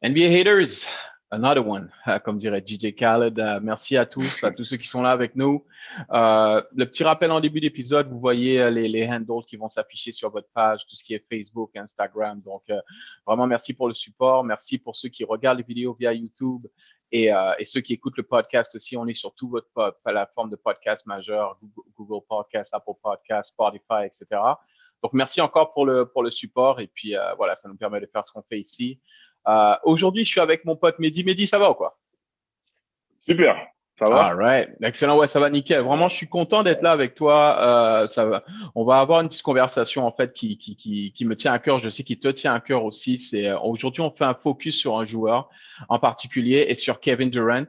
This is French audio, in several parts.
NBA haters, another one, comme dirait DJ Khaled. Merci à tous ceux qui sont là avec nous. Le petit rappel en début d'épisode, vous voyez les handles qui vont s'afficher sur votre page, tout ce qui est Facebook, Instagram. Donc, vraiment, merci pour le support. Merci pour ceux qui regardent les vidéos via YouTube et ceux qui écoutent le podcast aussi. On est sur toute votre plateforme de podcast majeure, Google Podcast, Apple Podcast, Spotify, etc. Donc, merci encore pour le support. Et puis, voilà, ça nous permet de faire ce qu'on fait ici. Aujourd'hui, je suis avec mon pote Mehdi. Mehdi, ça va ou quoi? Super, ça All va? right. Excellent. Ouais, ça va nickel. Vraiment, je suis content d'être là avec toi. Ça va. On va avoir une petite conversation, en fait, qui me tient à cœur. Je sais qu'il te tient à cœur aussi. Aujourd'hui, on fait un focus sur un joueur en particulier et sur Kevin Durant.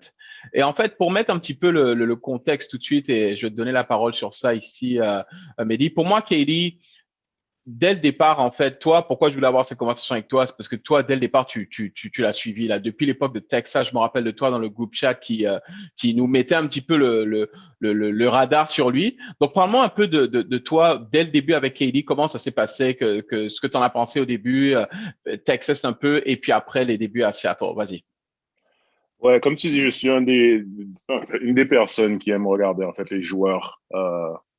Et en fait, pour mettre un petit peu le contexte tout de suite, et je vais te donner la parole sur ça ici, Mehdi. Pour moi, KD, dès le départ, en fait, toi, pourquoi je voulais avoir cette conversation avec toi, c'est parce que toi, dès le départ, tu l'as suivi là. Depuis l'époque de Texas, je me rappelle de toi dans le groupe chat qui nous mettait un petit peu le radar sur lui. Donc, parle-moi un peu de toi dès le début avec KD, comment ça s'est passé, ce que tu en as pensé au début, Texas un peu, et puis après les débuts à Seattle. Vas-y. Ouais, comme tu dis, je suis une des personnes qui aime regarder en fait les joueurs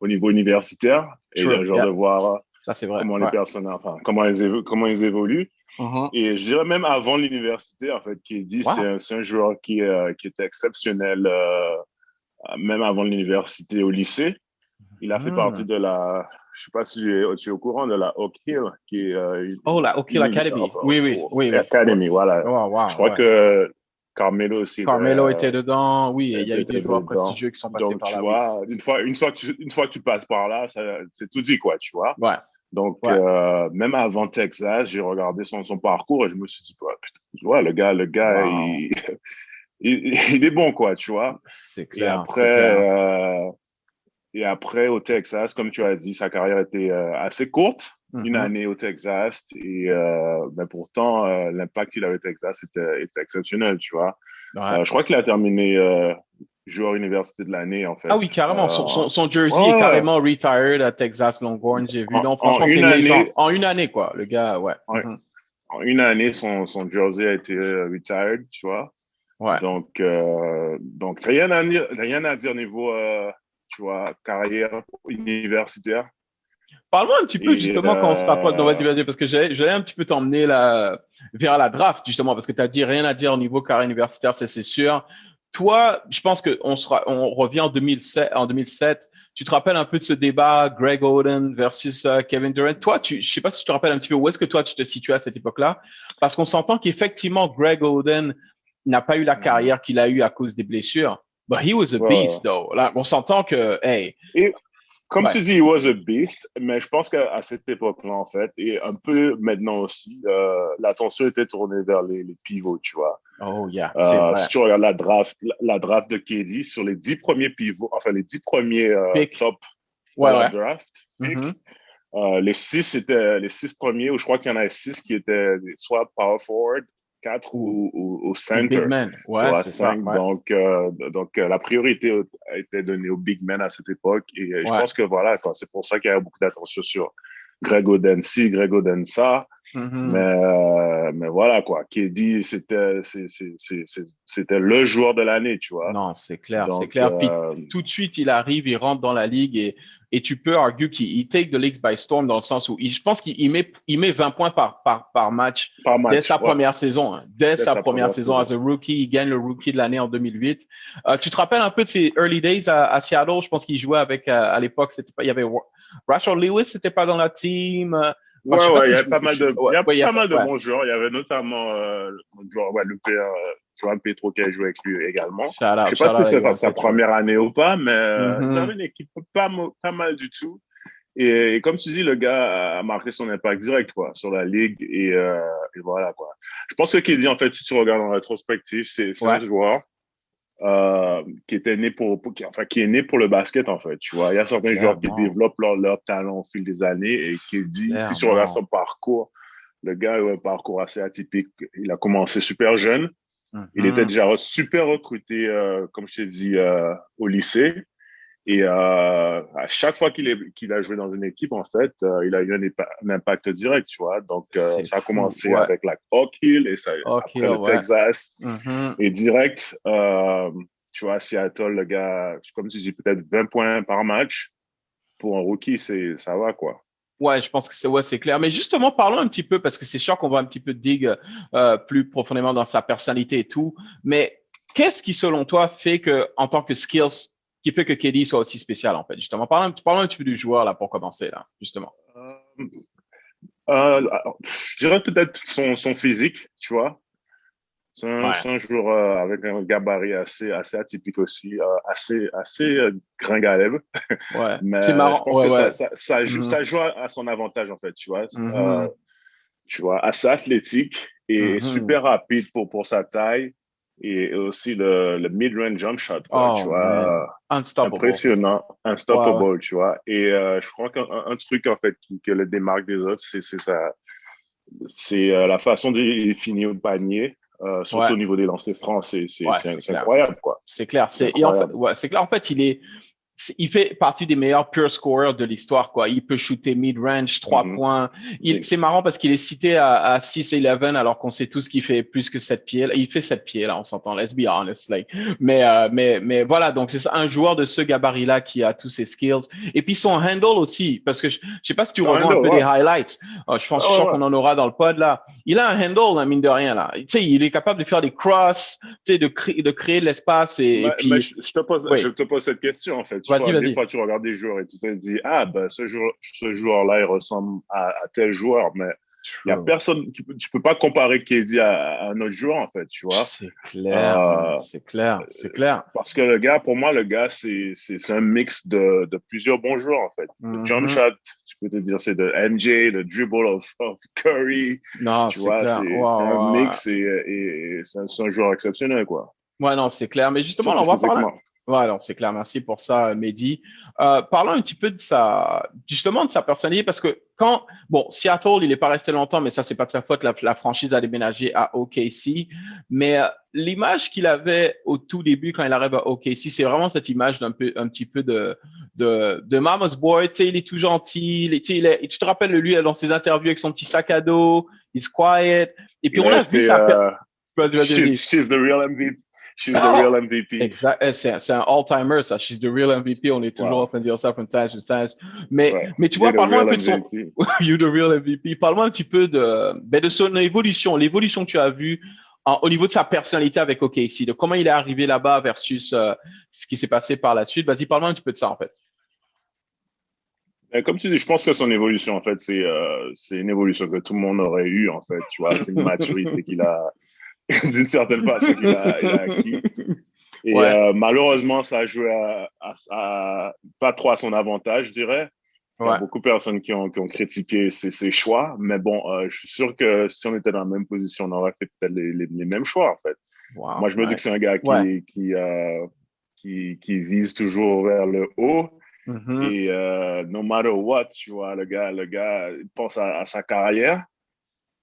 au niveau universitaire et True. genre de Yeah. voir Ça, c'est vrai. comment les Ouais. personnes, enfin comment ils évoluent. Mhm. Et je dirais même avant l'université, en fait, qui dit Wow. c'est un joueur qui était exceptionnel même avant l'université au lycée. Il a fait partie Hmm. de je sais pas si tu es au courant de la Oak Hill, qui est Oh, la Oak Hill Academy. enfin, Oui, oui, oui, oui. Ouais. Academy, voilà. Oh, Je wow, crois ouais. que Carmelo aussi Carmelo était dedans. Oui, et il y a eu des était joueurs dedans. prestigieux qui sont passés Donc, par tu là, oui. vois, une fois que tu passes par là, c'est tout dit, quoi, tu vois. Ouais, Donc, ouais. même avant Texas, j'ai regardé son parcours et je me suis dit, ouais, putain, tu vois, le gars, Wow. il est bon, quoi, tu vois. C'est Et clair, c'est clair. après, au Texas, comme tu as dit, sa carrière était assez courte, une Mhm. année au Texas. Et ben pourtant, l'impact qu'il avait au Texas était exceptionnel, tu vois. Ouais. Je crois qu'il a terminé joueur université de l'année, en Ah fait. oui, carrément. Son Ouais, jersey est ouais, ouais. carrément retired à Texas Longhorns, j'ai vu. Non, En franchement, c'est une légende. année, En une année, quoi. Le gars, ouais. en, Mhm. en une année, son jersey a été retired, tu vois. Ouais. Donc rien à dire niveau, tu vois, carrière universitaire. Parle-moi un petit peu, Et justement, quand on se rapproche. Non, vas-y, vas-y, parce que j'allais un petit peu t'emmener là, vers la draft, justement, parce que tu as dit rien à dire au niveau carrière universitaire, c'est sûr. Toi, je pense on revient en 2007, en 2007. Tu te rappelles un peu de ce débat, Greg Oden versus Kevin Durant. Toi, je sais pas si tu te rappelles un petit peu où est-ce que toi tu te situais à cette époque-là, parce qu'on s'entend qu'effectivement Greg Oden n'a pas eu la Mhm. carrière qu'il a eue à cause des blessures. But he was a Ouais, ouais. beast, though. Là, on s'entend que, hey, Et comme ouais. tu dis, he was a beast, mais je pense qu'à cette époque-là, en fait, et un peu maintenant aussi, l'attention était tournée vers les pivots, tu vois. Oh yeah, c'est Si vrai. tu regardes la draft de KD, sur les 10 premiers pivots, enfin les 10 premiers Pick. top dans Ouais, la ouais. draft, Mhm. pick, les 6 premiers, ou je crois qu'il y en a 6 qui étaient soit power forward, 4 ou Ou Big center, Man. tu Ouais, vois, c'est ça. 5. Ouais. La priorité a été donnée aux big men à cette époque. Et je Ouais. pense que voilà, quoi, c'est pour ça qu'il y a beaucoup d'attention sur Greg Oden ci, Greg Oden ça. Mhm. Mais voilà, quoi. KD, c'était le joueur de l'année, tu vois. Non, c'est clair, c'est Donc, clair. Puis tout de suite, il arrive, il rentre dans la ligue et tu peux arguer qu'il take the league by storm dans le sens où je pense qu'il met 20 points par match par dès match, sa ouais, première saison. Hein. Dès dès sa sa première première saison as saison. a rookie, il gagne le rookie de l'année en 2008. Tu te rappelles un peu de ses early days à Seattle? Je pense qu'il jouait avec, à l'époque, il y avait Rashard Lewis, c'était pas dans la team. Enfin, je Ouais, sais pas ouais, si je, il ouais, y a ouais, pas mal de ouais. bons joueurs. Il y avait notamment le joueur, ouais, le père, Joan Petro qui a joué avec lui également. Je sais pas Shout si out à c'est Yohan sa Petro. première année ou pas, mais ils avaient Mhm. une équipe pas mal du tout. Et comme tu dis, le gars a marqué son impact direct, quoi, sur la ligue et voilà, quoi. Je pense que KD, en fait, si tu regardes en rétrospective, c'est un Ouais. joueur qui était né qui est né pour le basket, en fait, tu vois. Il y a certains joueurs qui Clairement, développent leur talent au fil des années et KD, si tu regardes son clairement. parcours, le gars a eu un parcours assez atypique. Il a commencé super jeune. Il était Mhm. déjà super recruté, comme je t'ai dit, au lycée. Et à chaque fois qu'il a joué dans une équipe, en fait, il a eu un impact direct, tu vois. Donc, C'est ça a fou. commencé Ouais. avec la Oak Hill et ça, Ok, après le ouais. Texas. Mhm. Et direct, tu vois, Seattle, le gars, comme tu dis, peut-être 20 points par match. Pour un rookie, ça va, quoi. Ouais, je pense que c'est ouais, c'est clair. Mais justement, parlons un petit peu, parce que c'est sûr qu'on va un petit peu dig plus profondément dans sa personnalité et tout. Mais qu'est-ce qui, selon toi, fait que, en tant que skills, qui fait que KD soit aussi spécial, en fait, justement? Parlons un petit peu du joueur, là, pour commencer, là, justement. Euh, je dirais peut-être son physique, tu vois. Ouais, C'est un joueur avec un gabarit assez atypique aussi, assez gringalève. ouais. C'est Mais je marrant. pense Ouais, que ouais. ça Mhm, joue à son avantage, en fait, mhm, tu vois, assez athlétique et mhm. super rapide pour sa taille et aussi le mid-range jump shot, quoi, tu Oh, man. vois, Unstoppable. impressionnant, Ouais, ouais. unstoppable, tu vois. Et je crois qu'un truc, en fait, que le démarque des autres, c'est la façon dont il finit au panier, surtout Ouais, au niveau des lancers francs, ouais, c'est c'est clair. incroyable, quoi. C'est clair. C'est Et en fait, incroyable. ouais, c'est clair. En fait, il fait partie des meilleurs pure scorers de l'histoire, quoi. Il peut shooter mid-range, trois Mhm. points. C'est marrant parce qu'il est cité à 6'11", alors qu'on sait tous qu'il fait plus que 7 pieds. Il fait 7 pieds, là, on s'entend. Let's be honest. Like. Mais voilà. Donc, c'est un joueur de ce gabarit-là qui a tous ses skills. Et puis, son handle aussi, parce que je sais pas si tu C'est un revois un handle, peu des ouais. highlights. Je Ouais, suis sûr ouais, ouais. qu'on en aura dans le pod, là. Il a un handle, hein, mine de rien, là. Tu sais, il est capable de faire des crosses, tu sais, de créer de l'espace et Mais puis, je oui. te pose cette question, en fait. Vas-y, Des vas-y. fois, tu regardes des joueurs et tu te dis, ah, ben, ce joueur-là, il ressemble à tel joueur, mais il y a True. personne, tu peux pas comparer KD à un autre joueur, en fait, tu vois. C'est clair, man. Euh, C'est clair. C'est clair. Parce que pour moi, le gars, c'est un mix de plusieurs bons joueurs, en fait. Le jump Mhm. shot, tu peux te dire, c'est de MJ, le dribble of Curry, Non, tu c'est vois, clair. Ouais, c'est un ouais, ouais. mix et c'est un joueur exceptionnel, quoi. Ouais, non, c'est clair. Mais justement, là, Surtout on va parler. physiquement. Ouais, non, c'est clair. Merci pour ça, Mehdi. Parlons un petit peu justement, de sa personnalité, parce que bon, Seattle, il n'est pas resté longtemps, mais ça, c'est pas de sa faute. La franchise a déménagé à OKC. Mais l'image qu'il avait au tout début, quand il arrive à OKC, c'est vraiment cette image un petit peu de Mama's Boy. Tu sais, il est tout gentil. Tu sais, tu te rappelles de lui dans ses interviews avec son petit sac à dos. He's quiet. Et puis, Il on a avait vu fait vas-y, vas-y, vas-y. she's the real MVP. She's the Oh! real MVP. Exact. C'est un all-timer, ça. She's the real MVP. On est toujours en Wow. train de dire ça from time to time. Ouais. Mais tu You're vois, the parle-moi un real peu de son, MVP. you the real MVP. Parle-moi un petit peu de son l'évolution que tu as vue au niveau de sa personnalité avec OKC, de comment il est arrivé là-bas versus ce qui s'est passé par la suite. Vas-y, parle-moi un petit peu de ça, en fait. Comme tu dis, je pense que son évolution, en fait, c'est une évolution que tout le monde aurait eu, en fait. Tu vois, c'est une maturité qu'il a, d'une certaine façon, il a acquis. Et Ouais, malheureusement, ça a joué pas trop à son avantage, je dirais. Il y a ouais. beaucoup de personnes qui ont critiqué ses choix, mais bon, je suis sûr que si on était dans la même position, on aurait fait peut-être les mêmes choix, en fait. Moi, Wow, je me dis que c'est nice. un gars Ouais. qui vise toujours vers le haut. Mhm. Et no matter what, tu vois, le gars il pense à sa carrière.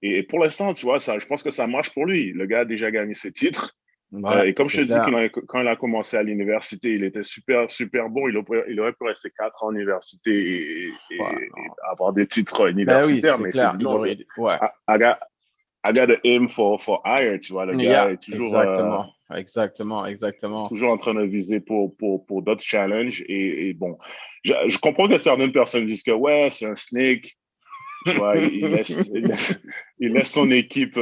Et pour l'instant, tu vois, ça, je pense que ça marche pour lui. Le gars a déjà gagné ses titres. Ouais, Et comme je c'est te dis, clair. quand il a commencé à l'université, il était super bon. Il aurait pu rester 4 ans à l'université Ouais, et non. avoir des titres Ben oui, universitaires. c'est Mais il s'est clair. dit Il non, aurait, ouais. I got, I got to aim for higher. Tu vois, le gars Yeah, est exactement, exactement, exactement. toujours en train de viser pour d'autres challenges. Et bon, je comprends que certaines personnes disent que ouais, c'est un snake. Tu vois, il laisse son équipe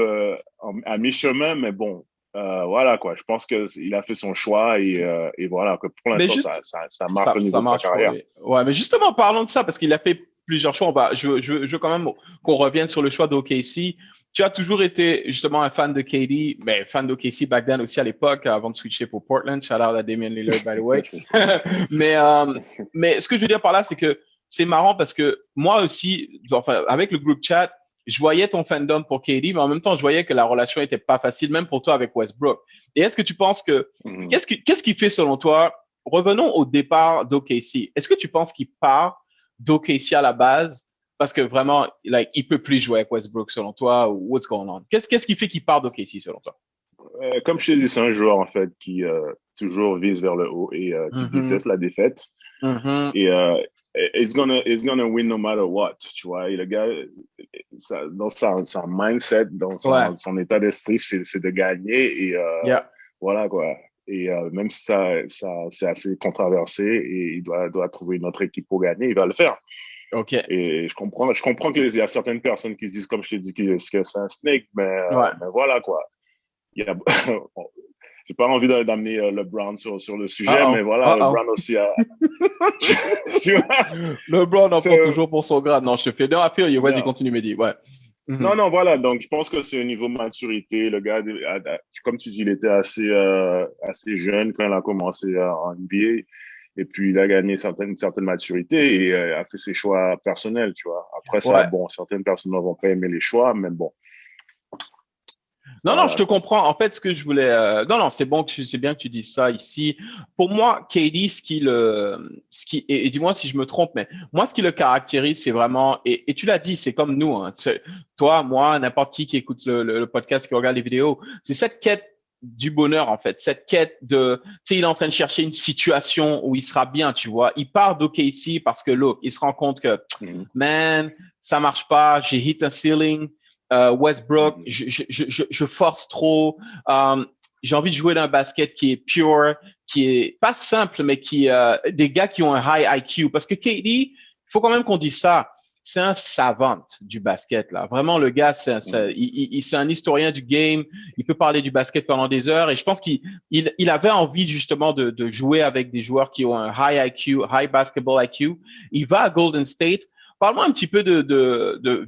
à mi-chemin, mais bon, voilà quoi. Je pense qu'il a fait son choix et voilà, que pour Mais l'instant, juste, ça marche au ça niveau de sa marche pour carrière. lui. Ouais, mais justement, parlons de ça parce qu'il a fait plusieurs choix. Je veux quand même qu'on revienne sur le choix d'OKC. Tu as toujours été justement un fan de KD, mais fan d'OKC back then aussi à l'époque, avant de switcher pour Portland. Shout out à Damian Lillard, by the way. mais, euh, mais ce que je veux dire par là, c'est que c'est marrant parce que moi aussi, enfin, avec le group chat, je voyais ton fandom pour KD, mais en même temps, je voyais que la relation était pas facile, même pour toi avec Westbrook. Et est-ce que tu penses que, Mhm. qu'est-ce qui fait selon toi, revenons au départ d'OKC. Est-ce que tu penses qu'il part d'OKC à la base parce que vraiment, like, il peut plus jouer avec Westbrook selon toi ou what's going on? Qu'est-ce qui fait qu'il part d'OKC selon toi? Comme je t'ai dit, c'est un joueur en fait qui toujours vise vers le haut et qui Mhm. déteste la défaite. Mhm. Et it's gonna win no matter what, tu vois. Et le gars, dans sa mindset, dans Ouais. son état d'esprit, c'est de gagner. Et Yeah. voilà, quoi. Et même si c'est assez controversé et il doit trouver une autre équipe pour gagner, il va le faire. OK. Et je comprends qu'il y a certaines personnes qui se disent, comme je t'ai dit, que c'est un snake, Ouais. mais voilà, quoi. Il y a, j'ai pas envie d'amener LeBron sur le sujet, mais Uh-oh. voilà, Uh-oh. LeBron aussi a, tu vois, LeBron en prend c'est, toujours pour son grade. Non, je te fais. Non, I feel you. Vas-y, non. continue, Mehdi. Ouais. Mhm. Non, non, voilà. Donc, je pense que c'est au niveau maturité. Le gars, comme tu dis, il était assez jeune quand il a commencé en NBA. Et puis, il a gagné une certaine maturité et a fait ses choix personnels, tu vois. Après ça, Ouais. bon, certaines personnes ne vont pas aimer les choix, mais bon, Non, non, je voilà, te quoi. comprends. En fait, ce que je voulais, non, non, c'est bon c'est bien que tu dises ça ici. Pour moi, KD, et dis-moi si je me trompe, mais moi, ce qui le caractérise, c'est vraiment, et tu l'as dit, c'est comme nous, hein. Toi, moi, n'importe qui écoute le podcast, qui regarde les vidéos, c'est cette quête du bonheur, en fait, cette quête tu sais, il est en train de chercher une situation où il sera bien, tu vois. Il part d'OKC parce que, look, il se rend compte que, Mhm. man, ça marche pas, j'ai hit un ceiling. Westbrook, Mhm. je force trop. J'ai envie de jouer dans un basket qui est pure, qui est pas simple, mais des gars qui ont un high IQ. Parce que KD, il faut quand même qu'on dise ça. C'est un savant du basket, là. Vraiment, le gars, Mhm. c'est un historien du game. Il peut parler du basket pendant des heures. Et je pense qu'il avait envie, justement, de jouer avec des joueurs qui ont un high IQ, high basketball IQ. Il va à Golden State. Parle-moi un petit peu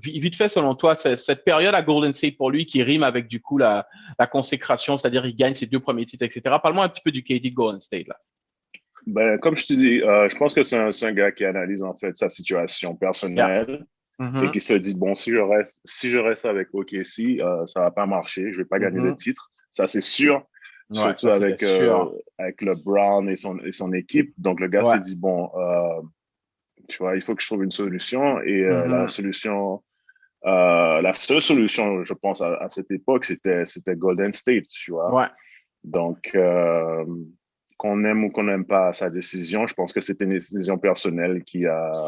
vite fait, selon toi, cette période à Golden State pour lui qui rime avec, du coup, la consécration, c'est-à-dire il gagne ses 2 premiers titres, etc. Parle-moi un petit peu du KD Golden State, là. Ben, comme je te dis, je pense que c'est un gars qui analyse en fait sa situation Yeah. personnelle et Mhm. qui se dit, bon, si je reste avec OKC, ça va pas marcher, je vais pas gagner de Mhm. titre. Ça, c'est sûr, Ouais, surtout ça, c'était sûr. avec LeBron et son équipe. Donc, le gars s'est Ouais. dit, bon, tu vois, il faut que je trouve une solution. Et Mhm. la seule solution, je pense, à cette époque, c'était Golden State, tu vois. Ouais. Donc, qu'on aime ou qu'on n'aime pas sa décision, je pense que c'était une décision personnelle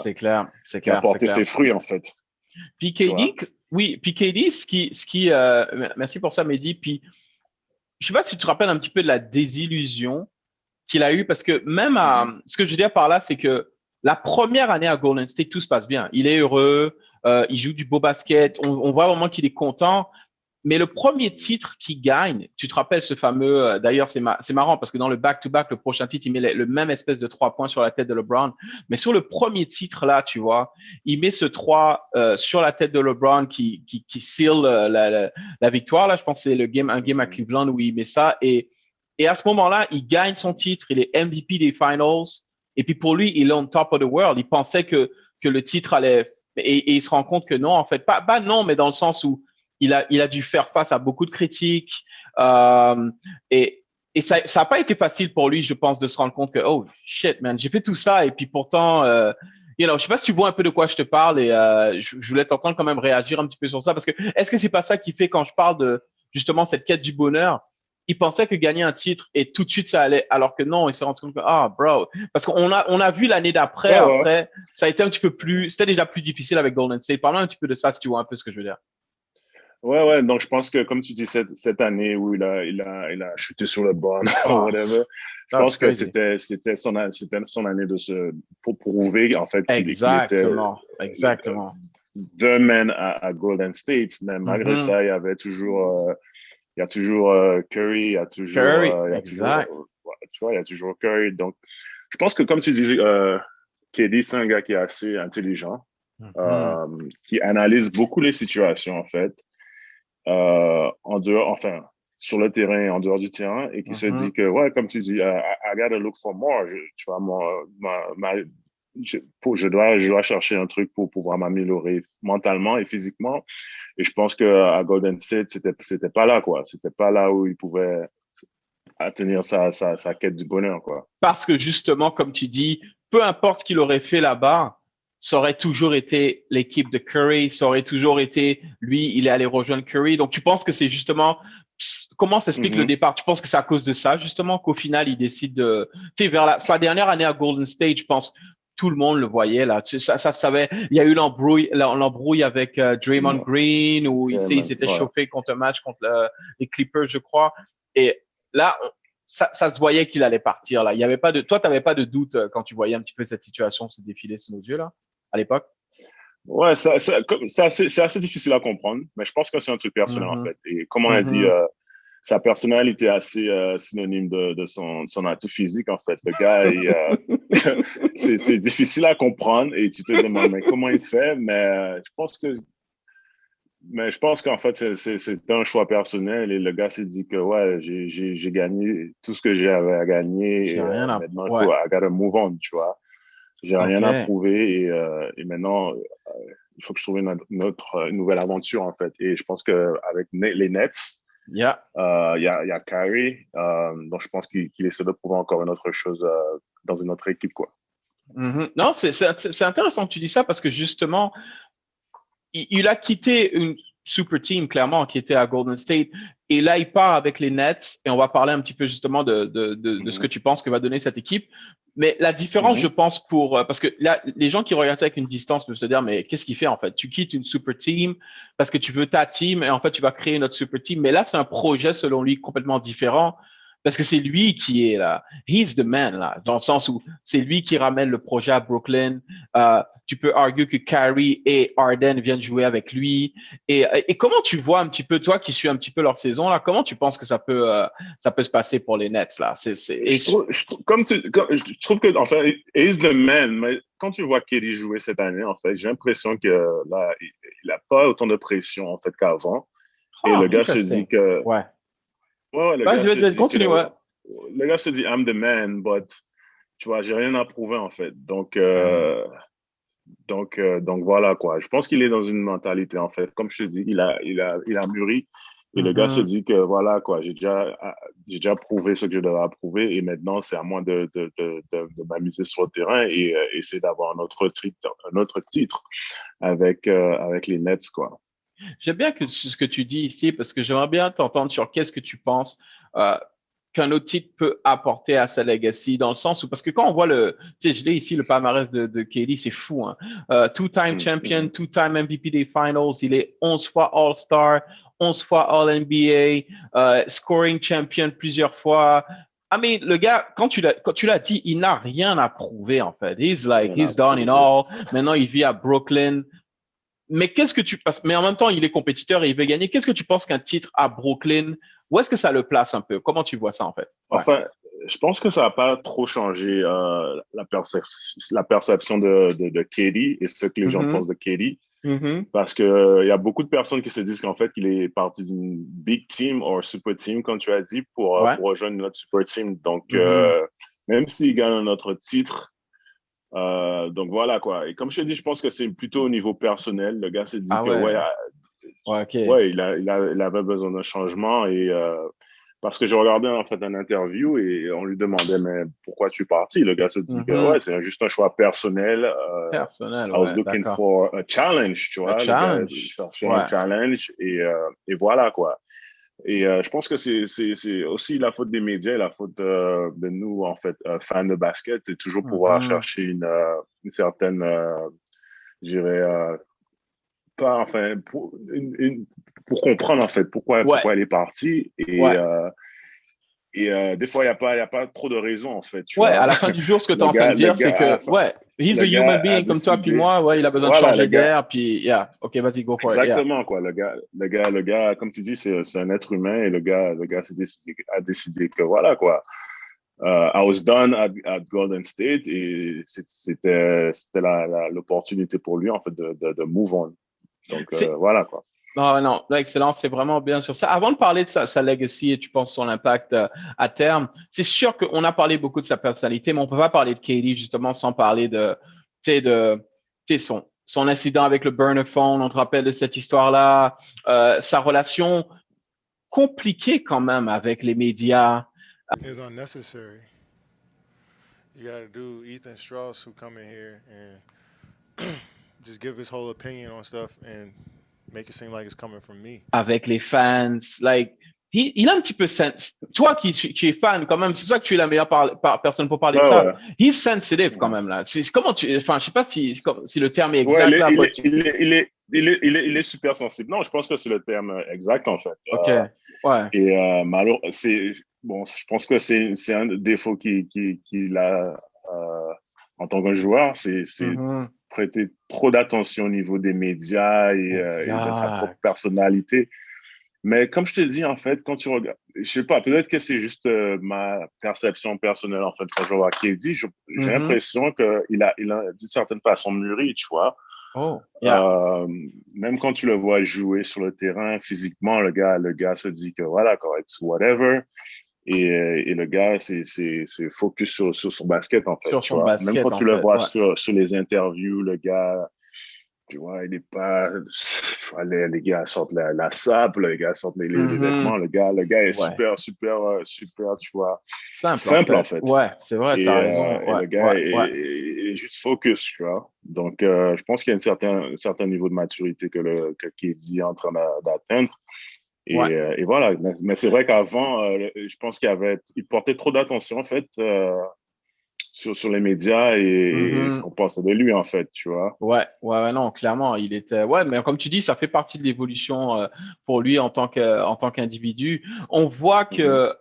C'est clair. C'est qui a clair. C'est porté clair. ses fruits, en fait, Puis tu vois. KD, oui, puis KD, merci pour ça, Mehdi. Puis, je sais pas si tu te rappelles un petit peu de la désillusion qu'il a eu, parce que Mhm. ce que je veux dire par là, c'est que la première année à Golden State, tout se passe bien. Il est heureux, il joue du beau basket, on voit vraiment qu'il est content. Mais le premier titre qu'il gagne, tu te rappelles ce fameux, d'ailleurs c'est marrant parce que dans le back-to-back, le prochain titre, il met le même espèce de 3 points sur la tête de LeBron. Mais sur le premier titre là, tu vois, il met ce 3 sur la tête de LeBron qui seal la victoire. Là, je pense que c'est un game à Mhm. Cleveland où il met ça. Et à ce moment-là, il gagne son titre, il est MVP des finals. Et puis pour lui, il est on top of the world. Il pensait que le titre allait, et il se rend compte que non, en fait, pas non, mais dans le sens où il a dû faire face à beaucoup de critiques. Euh, et et ça n'a pas été facile pour lui, je pense, de se rendre compte que, oh shit, man, j'ai fait tout ça. Et puis pourtant, je sais pas si tu vois un peu de quoi je te parle et je voulais t'entendre quand même réagir un petit peu sur ça. Parce que est-ce que c'est pas ça qui fait quand je parle de justement cette quête du bonheur? Il pensait que gagner un titre et tout de suite ça allait, alors que non, il s'est rendu compte que, ah, bro. Parce qu'on a vu l'année d'après, Ouais, ouais. après, ça a été un petit peu c'était déjà plus difficile avec Golden State. Parle-moi un petit peu de ça si tu vois un peu ce que je veux dire. Ouais, ouais. Donc, je pense que, comme tu dis, cette année où il a chuté sur le banc, ou Ah, whatever, je that was pense que crazy. c'était son année pour prouver, en fait, qu'il était Exactement, exactement. the man à Golden State. Mais malgré Mhm. ça, il y a toujours Curry, Curry, exact. ouais, tu vois, il y a toujours Curry. Donc, je pense que, comme tu dis, KD, c'est un gars qui est assez intelligent, Mhm. qui analyse beaucoup les situations, en fait, en dehors, enfin, sur le terrain et en dehors du terrain, et qui se dit Mhm. que, ouais, comme tu dis, I gotta look for more. Tu vois, je dois chercher un truc pour pouvoir m'améliorer mentalement et physiquement. Et je pense que à Golden State, c'était pas là, quoi. C'était pas là où il pouvait atteindre sa quête du bonheur, quoi. Parce que justement, comme tu dis, peu importe ce qu'il aurait fait là-bas, ça aurait toujours été l'équipe de Curry, ça aurait toujours été lui, il est allé rejoindre Curry. Donc, tu penses que c'est justement comment s'explique le Mhm. départ? Tu penses que c'est à cause de ça, justement, qu'au final, il décide de, tu sais, vers sa dernière année à Golden State, je pense, tout le monde le voyait, là. Ça savait, il y a eu l'embrouille avec Draymond Non. Green, où, tu sais, ils s'étaient Ouais. chauffés contre un match contre les Clippers, je crois. Et là, ça se voyait qu'il allait partir, là. Il y avait pas de, toi, t'avais pas de doute quand tu voyais un petit peu cette situation se défiler sous nos yeux, là, à l'époque? Ouais, c'est assez difficile à comprendre, mais je pense que c'est un truc personnel, en Mhm. fait. Et comme on a dit, Mhm. sa personnalité est assez synonyme de son atout physique, en fait. Le gars, c'est difficile à comprendre et tu te demandes, mais comment il fait? Mais je pense qu'en fait, c'est un choix personnel et le gars s'est dit que, ouais, j'ai gagné tout ce que j'avais à gagner J'ai et rien à, maintenant, ouais. I gotta move on, tu vois. J'ai rien à OK. prouver et maintenant, il faut que je trouve une nouvelle aventure, en fait. Et je pense qu'avec les Nets, Yeah. il y a Kyrie, donc je pense qu'il essaie de prouver encore une autre chose dans une autre équipe, quoi. Mhm. Non, c'est intéressant que tu dis ça parce que justement, il a quitté une super team, clairement, qui était à Golden State. Et là, il part avec les Nets. Et on va parler un petit peu justement de ce que Mhm. tu penses que va donner cette équipe. Mais la différence, je Mhm. pense, parce que là, les gens qui regardent ça avec une distance peuvent se dire, mais qu'est-ce qu'il fait en fait? Tu quittes une super team parce que tu veux ta team et en fait, tu vas créer notre super team. Mais là, c'est un projet, selon lui, complètement différent parce que c'est lui qui est là. He's the man, là, dans le sens où c'est lui qui ramène le projet à Brooklyn. Tu peux arguer que Kyrie et Harden viennent jouer avec lui. Et comment tu vois un petit peu, toi qui suis un petit peu leur saison, là, comment tu penses que ça peut se passer pour les Nets, là? Je trouve que, enfin, he's the man, mais quand tu vois Kelly jouer cette année, en fait, j'ai l'impression que là, il a pas autant de pression, en fait, qu'avant. Et le Ah, gars se dit interesting. que, Ouais. ouais, le gars se Vas-y, dit que, continue, ouais. le gars se dit, I'm the man, but, tu vois, j'ai rien à prouver, en fait. Ah, Donc voilà, quoi. Je pense qu'il est dans une mentalité, en fait. Comme je te dis, il a mûri. Et le gars se mhm. dit que voilà, quoi, j'ai déjà prouvé ce que je devais prouver. Et maintenant, c'est à moi de m'amuser sur le terrain et essayer d'avoir un autre titre avec les Nets, quoi. J'aime bien ce que tu dis ici parce que j'aimerais bien t'entendre sur qu'est-ce que tu penses euh, qu'un autre titre peut apporter à sa legacy dans le sens où, parce que quand on voit tu sais, je l'ai ici, le palmarès de KD, c'est fou, hein. Two-time Mm champion, -hmm. two-time MVP des finals, il est 11 fois All-Star, 11 fois All-NBA, scoring champion plusieurs fois. I mean, le gars, quand tu l'as dit, il n'a rien à prouver, en fait. Rien à He's done it prouver. all. Maintenant, il vit à Brooklyn. Mais qu'est-ce que tu penses? Mais en même temps, il est compétiteur et il veut gagner. Qu'est-ce que tu penses qu'un titre à Brooklyn, où est-ce que ça le place un peu? Comment tu vois ça en fait? Ouais. Enfin, je pense que ça n'a pas trop changé la perception de Katie et ce que les gens Mhm, pensent de Katie. mhm. Parce que il y a beaucoup de personnes qui se disent qu'en fait, il est parti d'une big team ou super team, comme tu as dit, Ouais. pour rejoindre notre super team. Donc, Mhm. même s'il gagne un autre titre, donc voilà quoi. Et comme je te dis, je pense que c'est plutôt au niveau personnel. Le gars s'est dit Ah que ouais, ouais. Ouais, ok. ouais, il avait besoin d'un changement et parce que je regardais en fait une interview et on lui demandait mais pourquoi tu es parti? Le gars se dit que Mhm. ouais, c'est juste un choix personnel. Personnel, I was ouais, looking d'accord. for a challenge, tu A vois. Le gars il challenge. cherchait un Ouais. challenge et voilà quoi. Et je pense que c'est aussi la faute des médias et la faute de nous, en fait, fans de basket, c'est toujours pouvoir Mhm. chercher une certaine, je dirais, pas, enfin, pour comprendre, en fait, Ouais. pourquoi elle est partie. Ouais. Et des fois, il y a pas trop de raisons, en fait, tu Ouais, vois. à la fin du jour, ce que tu es en train de Le dire, c'est gars, à la que, fin, ouais, he's le a human gars a being comme toi puis décidé, moi. Ouais, il a besoin de voilà, changer d'air. Puis, yeah. OK, vas-y, go for it. Yeah. exactement, quoi. Le gars, comme tu dis, c'est un être humain et le gars a décidé que voilà, quoi. I was done at Golden State et c'était l'opportunité pour lui en fait de move on. Donc C'est, voilà quoi. non, non, là, excellent, c'est vraiment bien sur ça. Avant de parler de sa legacy et tu penses son impact à terme, c'est sûr qu'on a parlé beaucoup de sa personnalité, mais on peut pas parler de Katie justement sans parler tu sais, son incident avec le burner phone. On te rappelle de cette histoire-là, sa relation compliquée quand même avec les médias. Is unnecessary. You got to do Ethan Strauss who come in here and just give his whole opinion on stuff and make it seem like it's coming from me. Avec les fans, like, il a un petit peu toi qui es fan quand même, c'est pour ça que tu es la meilleure personne pour parler de Ouais, ça. ouais. He's sensitive quand Ouais. même là. Comment enfin, je sais pas si le terme est Ouais, exact là. il est super sensible. Non, je pense que c'est le terme exact, en fait. Ok, ouais. Et malheureusement, bon, je pense que c'est un défaut qu'il a en tant que joueur, c'est Mhm. prêter trop d'attention au niveau des médias et de sa propre Exact. personnalité. Mais comme je te dis, en fait, quand tu regardes, je sais pas, peut-être que c'est juste ma perception personnelle, en fait, quand je vois KD, j'ai Mhm. l'impression qu'il a d'une certaine façon mûri, tu vois. Oh, yeah. Euh, Même quand tu le vois jouer sur le terrain, physiquement, le gars se dit que voilà, quoi, it's whatever. Et le gars, c'est focus sur son basket, en fait, Sur tu son vois. Même quand basket en tu le fait, vois ouais. sur les interviews, le gars, tu vois, il n'est pas. Les gars sortent la sable, les gars sortent les Mhm. vêtements, le gars est Ouais. super, super, super, tu vois, Simple en simple, en fait. fait. Ouais, c'est vrai, t'as raison. Et Ouais, le gars ouais, ouais. est juste focus, tu vois. Donc, je pense qu'il y a un certain niveau de maturité que KD est en train d'atteindre. Ouais. Et voilà. Mais c'est vrai qu'avant, je pense il portait trop d'attention, en fait, sur les médias et ce Mhm. qu'on pensait de lui, en fait, tu vois. Ouais, ouais, ouais, non, clairement, il était. Ouais, mais comme tu dis, ça fait partie de l'évolution pour lui en tant qu'individu. On voit Mhm. que,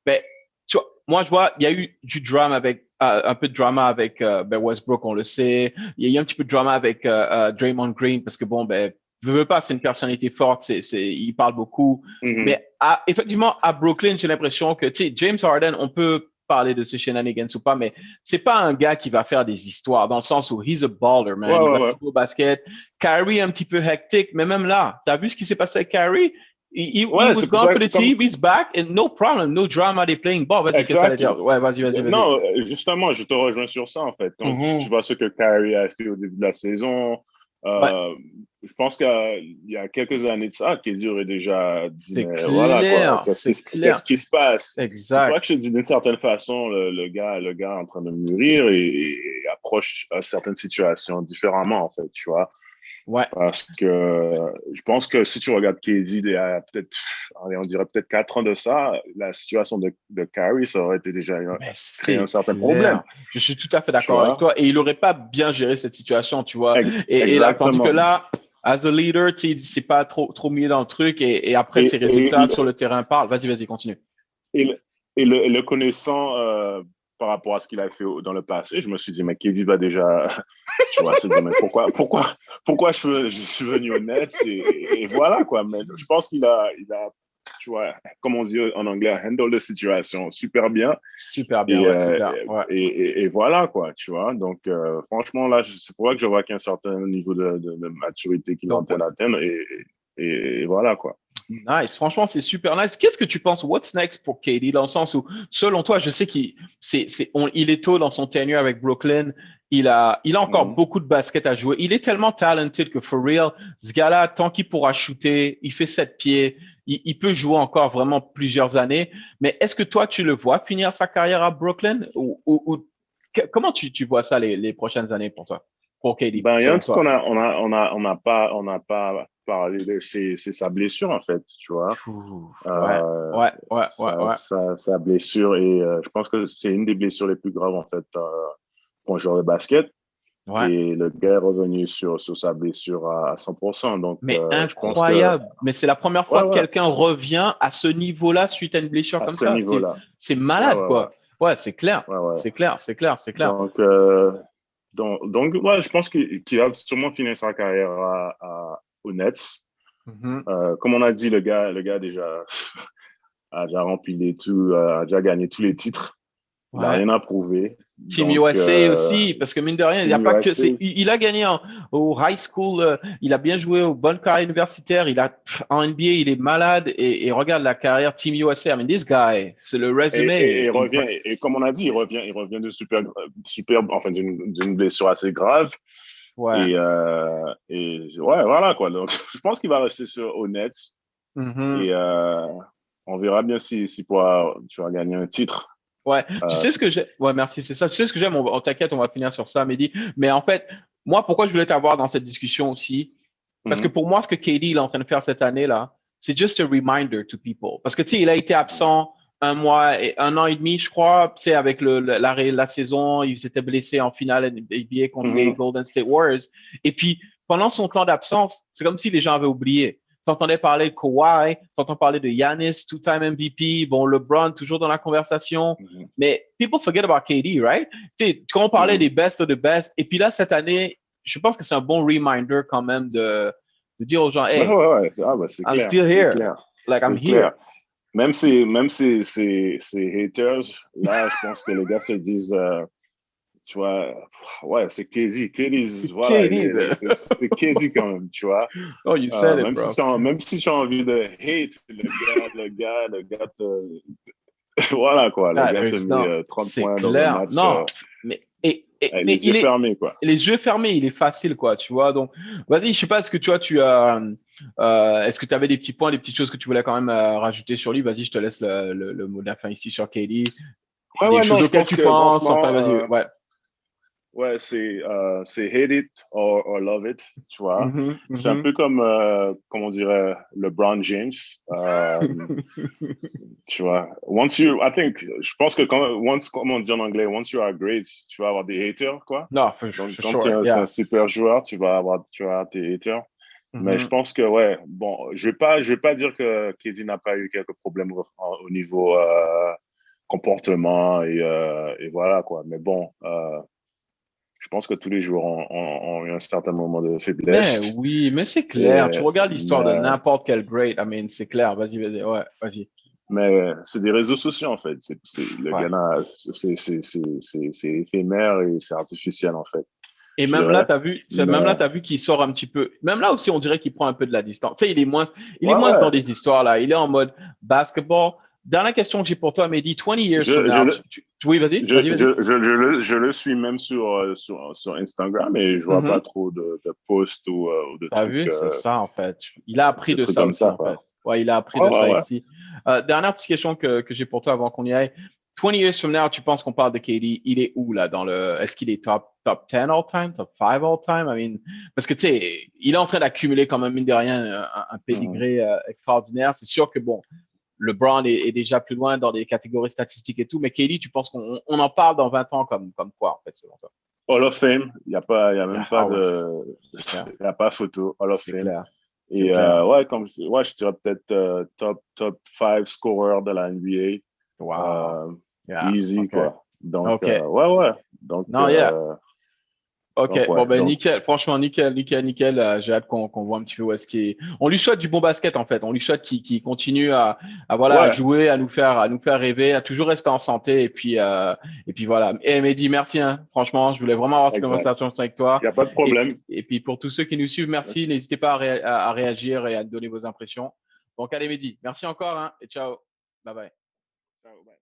ben, tu vois, moi, je vois, il y a eu du drama avec, un peu de drama avec ben Westbrook, on le sait. Il y a eu un petit peu de drama avec Draymond Green parce que bon, ben, veux pas, c'est une personnalité forte, il parle beaucoup. Mhm. Mais effectivement, à Brooklyn, j'ai l'impression que, tu sais, James Harden, on peut parler de ses shenanigans ou pas, mais c'est pas un gars qui va faire des histoires dans le sens où he's a baller, Ouais, man. Il ouais, va ouais. jouer au basket. Kyrie, un petit peu hectique, mais même là, t'as vu ce qui s'est passé avec Kyrie? He Ouais, was c'est pour gone ça, for the comme, team. He's back and no problem, no drama. They're playing ball. Vas-y, qu'est-ce que ça allait exact. dire? Ouais, vas-y. Non, justement, je te rejoins sur ça, en fait. Quand tu Mhm. vois ce que Kyrie a fait au début de la saison, Ouais, euh, je pense qu'il y a quelques années de ça, KD aurait déjà dit, c'est mais voilà, quoi, clair, c'est qu'est-ce clair. qui se passe? C'est pour ça Exact. que je te dis, d'une certaine façon, le gars est en train de mûrir et approche certaines situations différemment, en fait, tu vois. Ouais, Parce que je pense que si tu regardes KD, il y a peut-être, allez, on dirait peut-être 4 ans de ça, la situation de Kyrie, ça aurait été déjà mais créé un c'est certain problème, clair. Je suis tout à fait tu d'accord avec vois? toi. Et il aurait pas bien géré cette situation, tu vois. Et là, tandis que Exactement. là, as a leader, tu sais, c'est pas trop mis dans le truc. Et après, ses Et, résultats sur le terrain parlent. Vas-y, continue. et, le connaissant par rapport à ce qu'il a fait dans le passé, je me suis dit, mais KD va déjà, tu vois, se dire, mais pourquoi je suis venu au Nets et voilà, quoi. Mais je pense qu'il a, tu vois, comme on dit en anglais, handle the situation super bien. Super bien, Et, ouais, c'est clair. Ouais. et voilà, quoi, tu vois. Donc, franchement, là, c'est pour ça que je vois qu'il y a un certain niveau de maturité qu'il est en Donc, train ouais. d'atteindre. Et voilà, quoi. Nice. Franchement, c'est super nice. Qu'est-ce que tu penses? What's next pour KD dans le sens où, selon toi, je sais il est tôt dans son tenure avec Brooklyn. Il a encore Mhm. beaucoup de basket à jouer. Il est tellement talented que for real, ce gars-là, tant qu'il pourra shooter, il fait 7 pieds. Il peut jouer encore vraiment plusieurs années. Mais est-ce que toi, tu le vois finir sa carrière à Brooklyn comment tu vois ça les prochaines années pour toi, pour KD, Ben, il y a un selon truc qu'on toi? a, on n'a pas parlé de, c'est sa blessure, en fait, tu vois. Ouh, ouais, Euh, ouais. sa blessure, et je pense que c'est une des blessures les plus graves, en fait, pour un joueur de basket. Ouais. Et le gars est revenu sur sa blessure à 100%. Donc, Mais je pense que, incroyable. Mais c'est la première fois ouais, que ouais, quelqu'un revient à ce niveau-là suite à une blessure à comme ce ça. niveau-là. C'est Ouais, malade, ouais, ouais, quoi. Ouais, c'est clair. ouais, ouais. C'est clair. Donc, ouais, je pense qu'il a sûrement fini sa carrière aux Nets. Mhm. Comme on a dit, le gars déjà a déjà rempli tout, a déjà gagné tous les titres. Il n'a Ouais. rien à prouver. Team Donc, USA aussi, parce que mine de rien, il n'y a Team pas que, USA, il a gagné au high school, il a bien joué au bon carrière universitaire, en NBA, il est malade, et regarde la carrière Team USA. I mean, this guy, c'est le résumé il est revient, incroyable. et comme on a dit, il revient de enfin, d'une blessure assez grave. Ouais. Et ouais, voilà, quoi. Donc, je pense qu'il va rester aux Nets. Mhm. Et on verra bien si tu vas gagner un titre. Ouais, tu Euh, sais ce que j'ai. Ouais, merci, c'est ça. Tu sais ce que j'aime, t'inquiète, on va finir sur ça, Mehdi. Mais en fait, moi, pourquoi je voulais t'avoir dans cette discussion aussi? Parce que mhm, pour moi, ce que KD il est en train de faire cette année-là, c'est just a reminder to people. Parce que, tu sais, il a été absent un mois et un an et demi, je crois, tu sais, avec la saison, il s'était blessé en finale NBA contre les mhm, Golden State Warriors. Et puis, pendant son temps d'absence, c'est comme si les gens avaient oublié. T'entendais parler de Kawhi, t'entends parler de Giannis, two-time MVP, bon, LeBron, toujours dans la conversation. mhm, Mais people forget about KD, right? Tu sais, quand on parlait mhm. des best of the best, et puis là, cette année, je pense que c'est un bon reminder quand même de dire aux gens, Ouais, hey, ouais, ouais. Ah, bah, c'est I'm clair, still c'est here. clair, Like, I'm c'est here. clair. Ces haters, là, je pense que les gars se disent, tu vois, ouais, c'est Casey. Casey, voilà, KD, man. c'est Casey quand même, tu vois. Oh, you said it, bro. Même si tu as envie de hate, le gars voilà, quoi, le Ah, gars te met non, 30 c'est points dans un clair. match Non, mais, avec mais les yeux fermés, quoi. les yeux fermés, il est facile, quoi, tu vois. Donc, vas-y, je sais pas, est-ce que tu vois, est-ce que tu avais des petits points, des petites choses que tu voulais quand même rajouter sur lui? Vas-y, je te laisse le mot de la fin ici sur KD. Ouais, Des ouais, non, choses je auxquelles pense tu que penses, enfin, franchement, vas-y, ouais. ouais, c'est hate it or love it, tu vois. Mhm, C'est un mhm. peu comme, comment on dirait, LeBron James. Tu vois, I think, je pense que comme on dit en anglais, once you are great, tu vas avoir des haters, quoi. No, Donc, for quand tu es sure, un yeah. super joueur, tu vas avoir tes haters. Mais je Mhm. pense que, ouais, bon, je vais pas dire que KD n'a pas eu quelques problèmes au niveau comportement et voilà, quoi. Mais bon, je pense que tous les joueurs ont eu un certain moment de Mais faiblesse. oui, mais c'est Et, clair. Tu regardes l'histoire de mais n'importe quel great. I mean, c'est clair. Vas-y, vas-y. Ouais, vas-y. Mais c'est des réseaux sociaux, en fait. Le Ouais. Ghana, c'est éphémère et c'est artificiel, en fait, Et je même là, dirais. t'as vu, Mais même là, t'as vu qu'il sort un petit peu. Même là aussi, on dirait qu'il prend un peu de la distance. Tu sais, il est ouais, moins dans ouais. des histoires là. Il est en mode basketball. Dernière question que j'ai pour toi, Mehdi. 20 years from Je, je, now. le- Oui, vas-y, vas-y, vas-y. je le suis même sur Instagram et je vois pas Mhm. trop de posts ou T'as vu? C'est ça, en fait. Il a appris de de trucs ça comme aussi, ça, en fait. quoi. Ouais, il a appris Ouais, de ouais, ça ouais. ici. Dernière petite question que j'ai pour toi avant qu'on y aille. 20 years from now, tu penses qu'on parle de KD, il est où là dans est-ce qu'il est top 10 all time, top 5 all time? I mean, parce que tu sais, il est en train d'accumuler quand même, mine de rien, un Mhm. pédigré extraordinaire. C'est sûr que bon, LeBron est déjà plus loin dans les catégories statistiques et tout, mais KD, tu penses qu'on en parle dans 20 ans comme quoi, en fait, selon toi? Hall of Fame, il y a même pas Ah ouais, il c'est clair, y a pas photo. Hall of c'est Fame. clair, c'est Et clair. ouais, je dirais peut-être top 5 scoreur de la NBA. Wow. Yeah, Easy, OK. quoi. Donc, OK. ouais, ouais. Donc, Non, yeah. OK. ouais. Bon, ben, nickel. Franchement, nickel, nickel, nickel. J'ai hâte qu'on voit un petit peu où est-ce qu'il est. On lui souhaite du bon basket, en fait. On lui souhaite qu'il continue voilà, à Ouais, jouer, à nous faire rêver, à toujours rester en santé. Et puis voilà. Et Mehdi, merci, hein. Franchement, je voulais vraiment avoir cette exact. conversation avec Il toi. n'y a pas de Et puis, problème. et puis, pour tous ceux qui nous suivent, merci. N'hésitez pas à réagir et à donner vos impressions. Donc, allez, Mehdi. Merci encore, hein. Et ciao. Bye bye. Ciao, bye.